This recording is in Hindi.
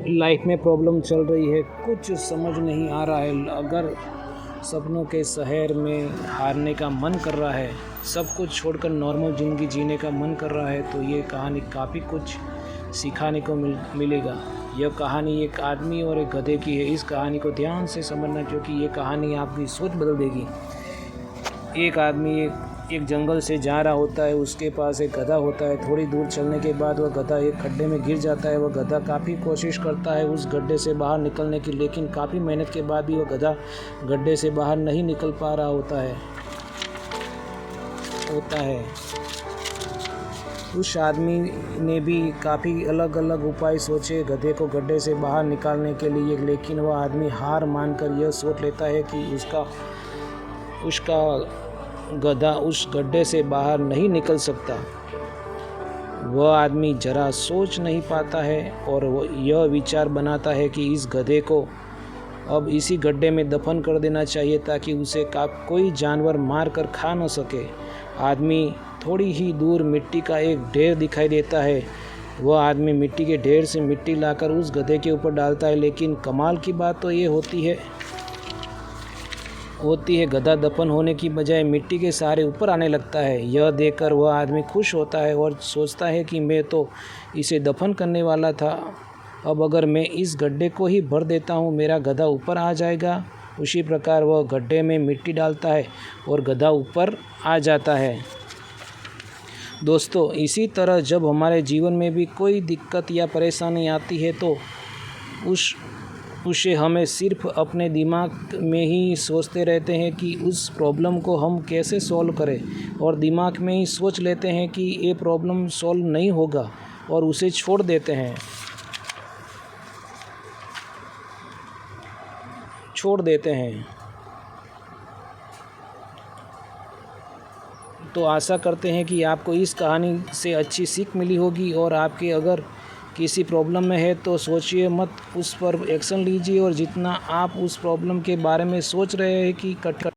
लाइफ में प्रॉब्लम चल रही है, कुछ समझ नहीं आ रहा है। अगर सपनों के शहर में हारने का मन कर रहा है, सब कुछ छोड़कर नॉर्मल ज़िंदगी जीने का मन कर रहा है, तो ये कहानी काफ़ी कुछ सिखाने को मिलेगा। यह कहानी एक आदमी और एक गधे की है। इस कहानी को ध्यान से समझना, क्योंकि ये कहानी आपकी सोच बदल देगी। एक आदमी एक जंगल से जा रहा होता है, उसके पास एक गधा होता है। थोड़ी दूर चलने के बाद वह गधा एक खड्डे में गिर जाता है। वह गधा काफ़ी कोशिश करता है उस गड्ढे से बाहर निकलने की, लेकिन काफ़ी मेहनत के बाद भी वह गधा गड्ढे से बाहर नहीं निकल पा रहा होता है। उस आदमी ने भी काफ़ी अलग अलग उपाय सोचे गधे को गड्ढे से बाहर निकालने के लिए, लेकिन वह आदमी हार मानकर यह सोच लेता है कि उसका गधा उस गड्ढे से बाहर नहीं निकल सकता। वह आदमी जरा सोच नहीं पाता है और वह यह विचार बनाता है कि इस गधे को अब इसी गड्ढे में दफन कर देना चाहिए, ताकि उसे कोई जानवर मार कर खा न सके। आदमी थोड़ी ही दूर मिट्टी का एक ढेर दिखाई देता है। वह आदमी मिट्टी के ढेर से मिट्टी लाकर उस गधे के ऊपर डालता है, लेकिन कमाल की बात तो ये होती है गधा दफन होने की बजाय मिट्टी के सहारे ऊपर आने लगता है। यह देखकर वह आदमी खुश होता है और सोचता है कि मैं तो इसे दफन करने वाला था। अब अगर मैं इस गड्ढे को ही भर देता हूँ, मेरा गधा ऊपर आ जाएगा। उसी प्रकार वह गड्ढे में मिट्टी डालता है और गधा ऊपर आ जाता है। दोस्तों, इसी तरह जब हमारे जीवन में भी कोई दिक्कत या परेशानी आती है, तो उसे हमें सिर्फ अपने दिमाग में ही सोचते रहते हैं कि उस प्रॉब्लम को हम कैसे सॉल्व करें, और दिमाग में ही सोच लेते हैं कि ये प्रॉब्लम सॉल्व नहीं होगा और उसे छोड़ देते हैं। तो आशा करते हैं कि आपको इस कहानी से अच्छी सीख मिली होगी, और आपके अगर किसी प्रॉब्लम में है तो सोचिए मत, उस पर एक्शन लीजिए। और जितना आप उस प्रॉब्लम के बारे में सोच रहे हैं कि